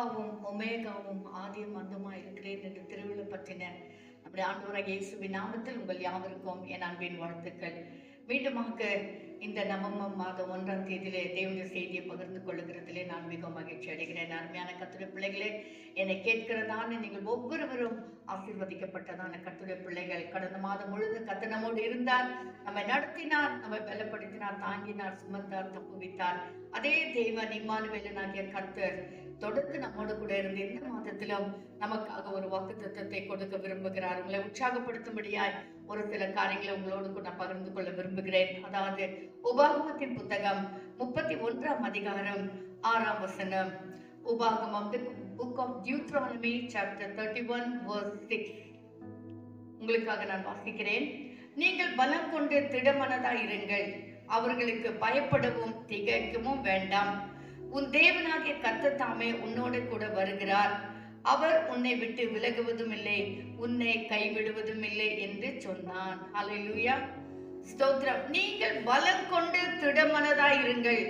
அல்பாவும் ஒமேகாவும் ஆதியும் அந்தமா இருக்கிறேன் என்று திருவிழா பற்றின நம்முடைய ஆண்டவராகிய இயேசுவின் நாமத்தில் உங்கள் யாவருக்கும் என் அன்பின் வாழ்த்துக்கள். மீண்டுமாக இந்த நவம்பர் மாதம் 1ஆம் தேதியிலே தேவனுடைய செய்தியை பகிர்ந்து கொள்ளுகிறதிலே நான் மிகவும் மகிழ்ச்சி அடைகிறேன். அருமையான கர்த்தருடைய பிள்ளைகளே, என்னை கேட்கிறதான நீங்கள் ஒவ்வொருவரும் ஆசீர்வதிக்கப்பட்டதான கர்த்தருடைய பிள்ளைகள். கடந்த மாதம் முழுது கர்த்தர் நம்மோடு இருந்தார், நம்மை நடத்தினார், நம்மை பலப்படுத்தினார், தாங்கினார், சுமந்தார், தப்புவித்தார். அதே தேவன் இம்மானுவேலனாகிய கர்த்தர் தொடர்ந்து நம்மோடு கூட இருந்து இந்த மாதத்திலும் நமக்காக ஒரு வாக்குத்தத்தத்தை கொடுக்க விரும்புகிறார். உங்களை உற்சாகப்படுத்தும்படியாய் ஒரு சில காரியங்களை உங்களோடு கூட நான் பகிர்ந்து கொள்ள விரும்புகிறேன். அதாவது உபாகமத்தின் புத்தகம் 31ஆம் அதிகாரம் 6ஆம் வசனம். உபாகமம், the book of Deuteronomy chapter 31 verse 6. உங்களுக்காக நான் வாசிக்கிறேன். நீங்கள் பலம் கொண்டு திடமனதாய் இருங்கள், அவர்களுக்கு பயப்படவும் திகைக்கவும் வேண்டாம். உன் தேவனாகிய கர்த்தர் தாமே உன்னோடு கூட வருகிறார், அவர் உன்னை விட்டு விலகுவதும் இல்லை, உன்னை கைவிடுவதும் இல்லை என்று சொன்னான். ஹல்லேலூயா, ஸ்தோத்திரம். நீங்கள் பலம் கொண்டு திடமனதாய் இருங்கள்,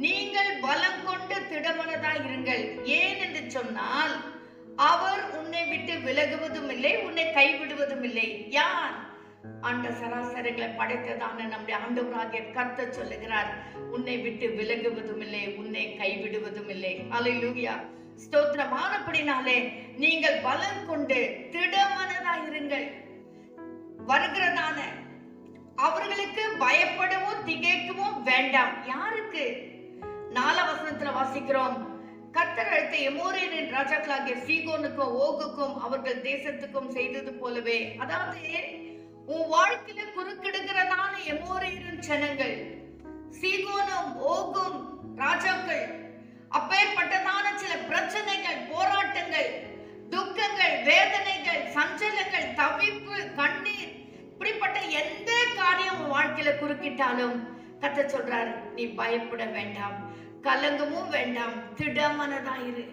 நீங்கள் பலம் கொண்டு திடமனதாய் இருங்கள். ஏன் என்று சொன்னால், அவர் உன்னை விட்டு விலகுவதும் இல்லை, உன்னை கைவிடுவதும் இல்லை. யார்? அந்த சராசரிகளை படைத்ததான நம்முடைய ஆண்டவராகிய கர்த்தர் சொல்லுகிறார், உன்னை விட்டு விலகுவதும் இல்லை, உன்னை கைவிடுவதும் இல்லை. ஹல்லேலூயா, ஸ்தோத்திரம். ஆனபடினாலே நீங்கள் பலம் கொண்டு திடமனதாயிருங்கள். வருகிறதான அவர்களுக்கு பயப்படவும் திகைக்கவும் வேண்டாம். யாருக்கு? 4ஆம் வசனத்துல வாசிக்கிறோம், கர்த்தர் அழைத்த எமோரியரின் ராஜாக்களாகிய சீகோனுக்கும் ஓகுக்கும் அவர்கள் தேசத்துக்கும் செய்தது போலவே. அதாவது உன் வாழ்க்கையில குறுக்கிடுகிறதான எமோரியரின் ஜனங்கள், சீகோனும் ஓகும் ராஜாக்கள், அப்பேற்பட்டதான சில பிரச்சனைகள், போராட்டங்கள், துக்கங்கள், வேதனைகள், சஞ்சலங்கள், தவிப்பு, கண்ணீர், இப்படிப்பட்ட எந்த காரியம் உன் வாழ்க்கையில குறுக்கிட்டாலும் கர்த்தர் சொல்றாரு, நீ பயப்பட வேண்டாம், கலங்கமும் வேண்டாம், திடமனதாயிரு.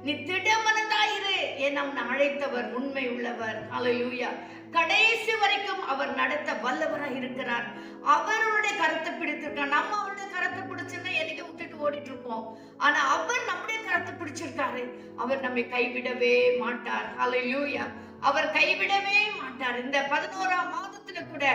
நீ திடமனதாயிரு. ஏன் அவனை அழைத்தவர் உண்மை உள்ளவர். ஹல்லேலூயா. கடைசி வரைக்கும் அவர் நடத்த வல்லவராக இருக்கிறார். அவருடைய கருத்தை பிடித்திருக்கார். நம்ம அவருடைய கருத்தை பிடிச்சிருந்தா என்னைக்கு விட்டுட்டு ஓடிட்டு இருப்போம். ஆனா அவர் நம்முடைய கருத்தை பிடிச்சிருக்காரு. அவர் நம்மை கைவிடவே மாட்டார். ஹல்லேலூயா, அவர் கைவிடவே மாட்டார். இந்த 11ஆம் மாதத்துல கூட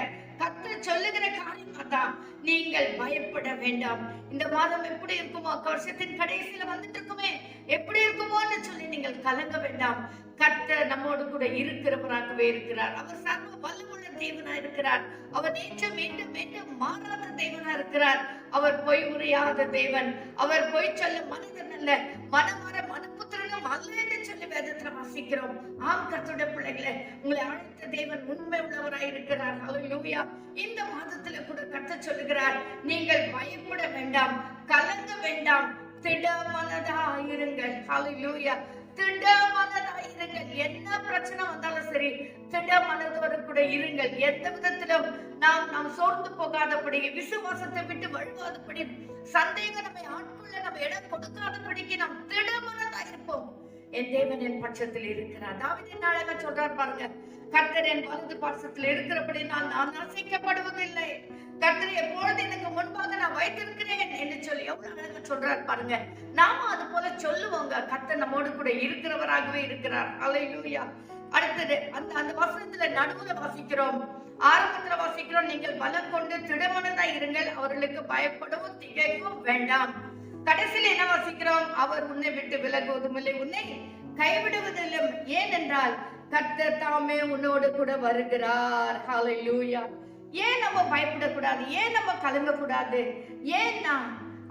கர்த்தர் சொல்லுகிற காரியம் அதான், நீங்கள் பயப்பட வேண்டாம். இந்த மாதம் எப்படி இருக்குமோ, வருஷத்தின் கடைசியில வந்துட்டு இருக்குமே, எப்படி இருக்குமோன்னு சொல்லி நீங்கள் கலங்க வேண்டாம். கர்த்தர் நம்மோடு கூட இருக்கிறவராகவே இருக்கிறார். அவர் சர்வ வல்லமுள்ள தேவனா இருக்கிறார். அவர் நேற்று மீண்டும் மீண்டும் மாறாத தேவனா இருக்கிறார். அவர் பொய் உரையாத தேவன். அவர் பொய் சொல்ல மனிதன் அல்ல, மனமாற மனுபுத்திரனும் அல்ல என்று சொல்லி வேதத்துல வாசிக்கிறோம். ஆம் கர்த்தருடைய பிள்ளைகளே, உங்களை அழைத்த தேவன் உண்மை உள்ளவராய் இருக்கிறார். ஹல்லேலூயா. இந்த மாதத்துல கூட கர்த்தர் சொல்லுகிறார், நீங்கள் பயப்பட வேண்டாம், கலங்க வேண்டாம், திடமனதாயிருங்கள். ஹல்லேலூயா, திடமனதாயிருங்கள். என்ன பிரச்சனை வந்தாலும் சரி, திடமனதோடு கூட இருங்கள். எந்த விதத்திலும் நாம் சோர்ந்து போகாதபடி, விசுவாசத்தை விட்டு வழுவாதபடி, சந்தேகம் நம்மை ஆட்கொள்ள நம்ம இடம் கொடுக்காதபடிக்கு நாம் திடமனதாயிருப்போம். என் தேவன் என் பட்சத்தில் இருக்கிறார். தாவீது என்ன அழகா சொல்றார் பாருங்க, கர்த்தர் என் வலது பாசத்தில் இருக்கிறபடி நான் அசைக்கப்படுவதில்லை, கர்த்தர் எப்பொழுது எனக்கு முன்பாக நான் வைத்திருக்கிறேன் என்று சொல்லி எவ்வளவு அழகா சொல்றார் பாருங்க. நாம அது போல சொல்லுவோங்க, கர்த்தர் நம்மோடு கூட இருக்கிறவராகவே இருக்கிறார். ஹல்லேலூயா. அடுத்தது அந்த வசனத்துல நடுவுல வாசிக்கிறோம், ஆரம்பத்துல வாசிக்கிறோம், நீங்கள் பலம் கொண்டு திடமனதாய் இருங்கள், அவர்களுக்கு பயப்படவும் திகைக்கவும் வேண்டாம். கடைசியில என்ன வாசிக்கிறோம்? அவர் உன்னை விட்டு விலகுவதும் இல்லை, உன்னை கைவிடுவதில்லை. ஏனென்றால் கர்த்தர் தாமே உன்னோடு கூட வருகிறார். ஹல்லேலூயா. ஏன் நம்ம பயப்படக்கூடாது? ஏன் நம்ம கலங்க கூடாது? ஏன்னா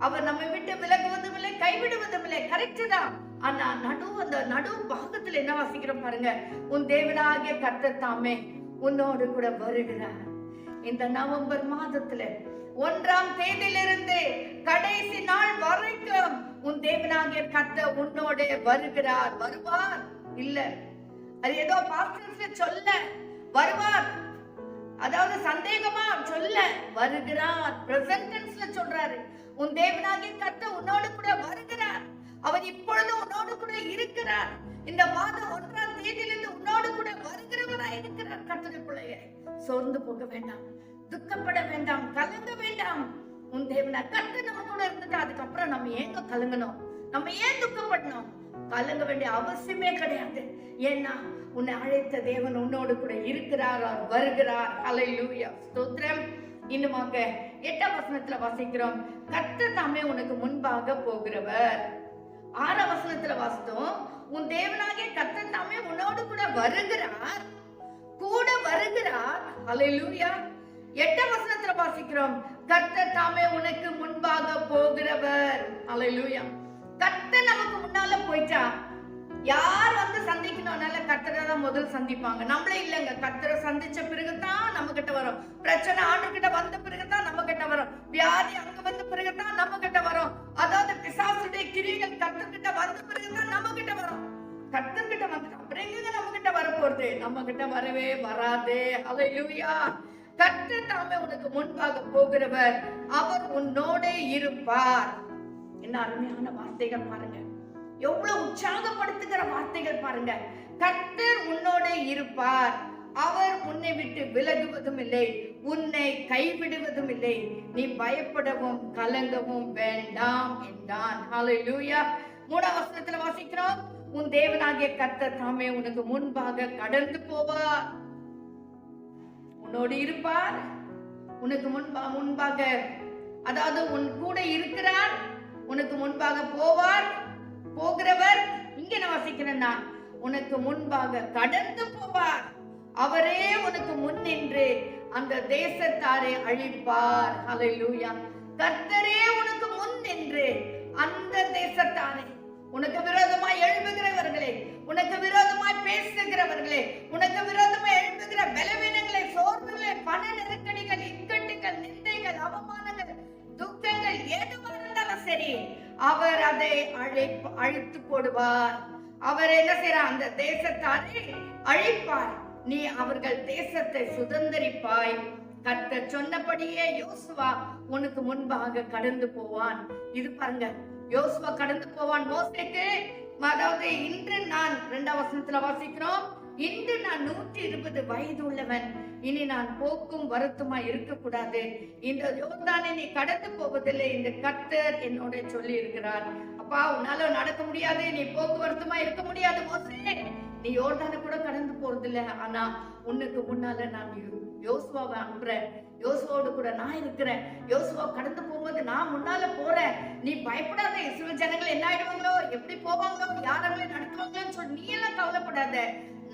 அவர் நம்மை விட்டு விலகுவதும் இல்லை, கைவிடுவதும் இல்லை. கரெக்ட் தான். ஆனா அந்த நடு பாகத்துல என்ன வாசிக்கிறோம் பாருங்க, உன் தேவனாகிய கர்த்தர் தாமே உன்னோடு கூட வருகிறார். இந்த நவம்பர் மாதத்துல 1ஆம் தேதியிலிருந்து கடைசி நாள் வரைக்கும் உன் தேவனாகிய கர்த்தர் உன்னோட வருகிறார். வருவார் இல்ல, அது ஏதோ பாஸ்டர்ஸ்ல சொல்ல வருவார், அதாவது சந்தேகமா சொல்ல வருகிறார். பிரசன்ட் டென்ஸ்ல சொல்றாரு, உன் தேவனாகிய கர்த்தர் உன்னோடு கூட வருகிறார். அவர் இப்பொழுது உன்னோடு கூட இருக்கிறார். இந்த மாதம் 1ஆம் தேதியிலிருந்து உன்னோடு கூட வருகிறவராய் இருக்கிறார். கர்த்தருடைய பிள்ளையே, சோர்ந்து போக வேண்டாம், துக்கப்பட வேண்டாம், கலங்க வேண்டாம். உன் தேவனா கர்த்தர் நம்ம கூட இருந்துட்டு அதுக்கப்புறம் நம்ம ஏங்க கலங்கணும்? நம்ம ஏன் துக்கப்படணும்? கலங்க வேண்டிய அவசியமே கிடையாது. ஏன்னா உன்னை அழைத்த தேவன் உன்னோடு கூட இருக்கிறார், அவர் வருகிறார். ஹல்லேலூயா, ஸ்தோத்திரம். இன்னுமாக 8ஆம் வசனத்துல வாசிக்கிறோம், கர்த்தர் தாமே உனக்கு முன்பாக போகிறவர். 6ஆம் வசனத்துல வாசித்தோம், உன் தேவனாகிய கர்த்தர் தாமே உன்னோடு கூட வருகிறார், கூட வருகிறார். ஹல்லேலூயா. 8ஆம் வசனத்துல வாசிக்கிறோம், கர்த்தர் தாமே உனக்கு முன்பாக போகிறவர். ஹல்லேலூயா. கர்த்தர் நமக்கு முன்னால போயிட்டா யார் வந்து சந்திக்கணும்னால கர்த்தரை தான் முதல் சந்திப்பாங்க, நம்மளே இல்லைங்க. கர்த்தரை சந்திச்ச பிறகுதான் நம்ம கிட்ட வரும். பிரச்சனை ஆண்டு கிட்ட வந்த பிறகுதான் நம்ம கிட்ட வரும். வியாதி அங்க வந்த பிறகுதான் நம்ம கிட்ட வரும். அதாவது பிசாசுடைய கிரியைகள் கர்த்தர்கிட்ட வந்த பிறகுதான் நம்ம கிட்ட வரும். கர்த்தர்கிட்ட வந்துட்டோம் அப்புறம் எங்க நம்ம கிட்ட வர போறது? நம்ம கிட்ட வரவே வராதே. ஹல்லேலூயா. கர்த்தர் தாமே உனக்கு முன்பாக போகிறவர், அவர் உன்னோட இருப்பார். என்ன அருமையான வார்த்தைகள் பாருங்க, எவ்வளவு உற்சாகப்படுத்துகிற வார்த்தைகள் பாருங்க. கர்த்தர் உன்னோட இருப்பார், அவர் உன்னை விட்டு விலகுவதும் இல்லை, உன்னை கைவிடுவதும் இல்லை, நீ பயப்படவும் கலங்கவும் வேண்டாம் என்றான். ஹல்லேலூயா. 3ஆம் வசனத்துல வாசிக்கிறோம், உன் தேவனாகிய கர்த்தர் தாமே உனக்கு முன்பாக கடந்து போவார், உன்னோடு இருப்பார், உனக்கு முன்பாக அதாவது உன் கூட இருக்கிறார், உனக்கு முன்பாக போவார், போகிறவர். இங்க நான் வாசிக்கிறேன்னா, உனக்கு முன்பாக கடந்து போவார், அவரே உனக்கு முன் நின்று அந்த தேசத்தாரை அழிப்பார். ஹல்லேலூயா. கர்த்தரே உனக்கு முன் நின்று அந்த தேசத்தாரை, உனக்கு விரோதமாய் எழுப்புகிறவர்களே, உனக்கு விரோதமாய் பேசுகிறவர்களே, உனக்கு விரோதமாய் எழுப்புகிற பலவீனங்களை, சோர்வுகளை, பண நெருக்கடிகள், இக்கட்டுகள், நிந்தைகள், அவமானங்கள், துக்கங்கள் எதுவாக இருந்தாலும் சரி, அவர் அதை அழித்து போடுவார். அவர் என்ன செய்யறார்? அந்த தேசத்தாரை அழிப்பார், நீ அவர்கள் தேசத்தை சுதந்தரிப்பாய். கர்த்தர் சொன்னபடியே யோசுவா உனக்கு முன்பாக கடந்து போவான். இது பாருங்க, யோசுவா கடந்து போவான் மோசேக்கு. அதாவது இன்று நான் 2ஆம் வசனத்துல வாசிக்கிறோம், இன்று நான் 120 வயது உள்ளவன், இனி நான் போக்கும் வருத்தமா இருக்க கூடாது, இந்த யோர்தானை நீ கடந்து போவதில்லை, இந்த கர்த்தர் என்னோட சொல்லி இருக்கிறார். அப்பா, உன்னால நடக்க முடியாது, நீ போக்குவரத்துமா இருக்க முடியாது மோசே, நீ யோர்தானை கூட கடந்து போறதில்லை, ஆனா உன்னுக்கு முன்னால நான் யோசுவாவை அனுப்புறேன், யோசுவோடு கூட நான் இருக்கிறேன், யோசுவா கடந்து போகும்போது நான் முன்னால போறேன், நீ பயப்படாத. இஸ்ரவேல் ஜனங்கள் என்ன ஆயிடுவாங்களோ, எப்படி போவாங்களோ, யார் அவங்களை நடத்துவாங்களோன்னு சொல்லி நீ எல்லாம் கவலைப்படாத,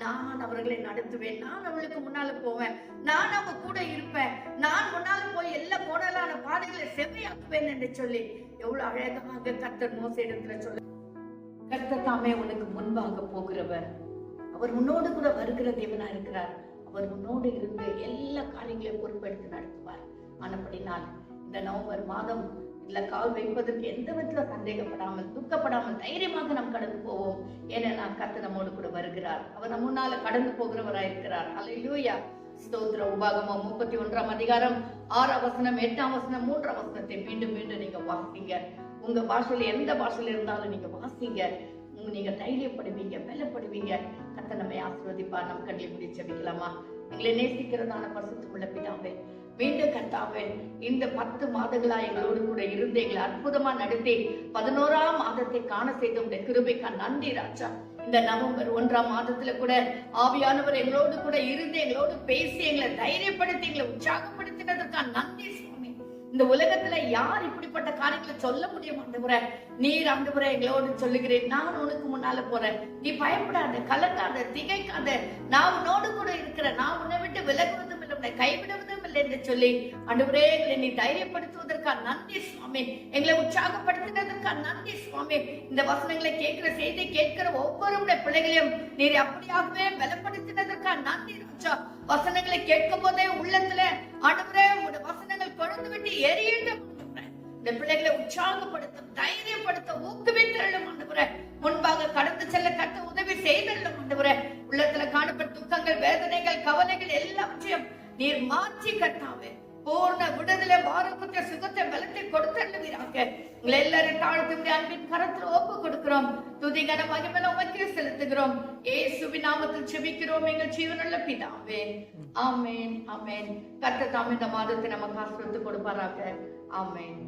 நான் அவர்களை நடத்துவேன், நான் அவளுக்கு முன்னால போவேன், நான் அவங்க கூட இருப்பேன், நான் முன்னால போய் எல்லா கோடலான பாதைகளை செவ்வையாக்குவேன் என்று சொல்லி எவ்வளவு அழகாக கர்த்தர் மோசேயிடத்துல சொல்ல. கர்த்தர் தாமே உனக்கு முன்பாக போகிறவர், அவர் உன்னோடு கூட வருகிற தேவனா இருக்கிறார், அவர் உன்னோடு இருந்து எல்லா காரியங்களையும் பொறுப்பெடுத்து நடத்துவார். ஆனப்படினால் இந்த நவம்பர் மாதம் இல்ல கால் வைப்பதற்கு எந்த விதத்துல சந்தேகப்படாமல், துக்கப்படாமல், தைரியமாக நாம் கடந்து போவோம். ஏன்னா கர்த்தர் நம்மோடு கூட வருகிறார், அவர் நம்ம முன்னால கடந்து போகிறவராயிருக்கிறார். ஹல்லேலூயா, ஸ்தோத்திரம். உபாகமம் 31ஆம் அதிகாரம் 6ஆம் வசனம், 8ஆம் வசனம், 3ஆம் வசனத்தை மீண்டும் மீண்டும் நீங்க வாசிங்க. உங்க பாஷையில எந்த பாஷையில இருந்தாலும் நீங்க வாசிங்க, நீங்க தைரியப்படுவீங்க, பலப்படுவீங்க. கர்த்தர் நம்மை ஆசீர்வதிப்பார். நம் கண்களை மூடி ஜெபிக்கலாமா? எங்களை நேசிக்கிறதான பரிசுத்தமுள்ள பிதாவே, மீண்டும் கர்த்தாவே, இந்த 10 மாதங்களா எங்களோடு கூட இருந்து எங்களை அற்புதமா நடத்தி 11ஆம் மாதத்தை காண செய்த உடைய கிருபைக்கா நன்றி ராஜா. இந்த நவம்பர் 1ஆம் மாதத்துல கூட ஆவியானவர் எங்களோடு கூட இருந்து எங்களோடு பேசி எங்களை தைரியப்படுத்தி எங்களை உற்சாகப்படுத்தினதற்கா நன்றி சுவாமி. இந்த உலகத்துல யார் இப்படிப்பட்ட காரியங்களை சொல்ல முடியும் ஆண்டவரே? நீர் ஆண்டவரே எங்களோடு சொல்லுகிறேன், நான் உனக்கு முன்னால போறேன், நீ பயப்படாத, கலங்காத, திகைக்காத, நான் உன்னோடு கூட இருக்கிறேன், நான் உன்னை விட்டு விலகுவதும் இல்லை, உன்னை கைவிடுவதும் இல்லை என்று சொல்லி ஆண்டவரே எங்களை நீ தைரியப்படுத்துவதற்கா நன்றி சுவாமி. எங்களை உற்சாகப்படுத்தினதற்கா நன்றி சுவாமி. இந்த வசனங்களை கேட்கிற செய்தி கேட்கிற ஒவ்வொருடைய பிள்ளைகளையும் நீர் அப்படியாகவே பலப்படுத்தினதற்கா நன்றி ராஜா. வசனங்களை கேட்கும் போதே உள்ளத்துல ஆண்டவரே உடைய வசனங்கள் கொழுந்து விட்டு எரியட்டும். இந்த பிள்ளைகளை உற்சாகப்படுத்த, தைரியப்படுத்த, ஊக்குவித்தள்ளும் ஆண்டவரே. முன்பாக கடந்து செல்ல கர்த்தர் உதவி செய்தள்ளும் ஆண்டவரே. உள்ளத்துல காணப்பட்ட துக்கங்கள், வேதனைகள், கவலைகள் எல்லாவற்றையும் நீர் மாற்றி கர்த்தாவே பூர்ண விடுதலை, ஆரோக்கியத்தை, சுகத்தை, பலத்தை கொடுத்தள்ளுவீராக. உங்களை எல்லாரும் தாழ்த்து அன்பின் கரத்துல ஒப்பு கொடுக்கிறோம். துதிகர மகிமை உமக்கே செலுத்துகிறோம். இயேசுவின் நாமத்தில் ஜெபிக்கிறோம் எங்கள் ஜீவனுள்ள பிதாவே, ஆமென், ஆமென். கர்த்தர் தாமே இந்த மாதத்தை நமக்கு ஆசீர்வதித்து கொடுப்பாராக. ஆமென்.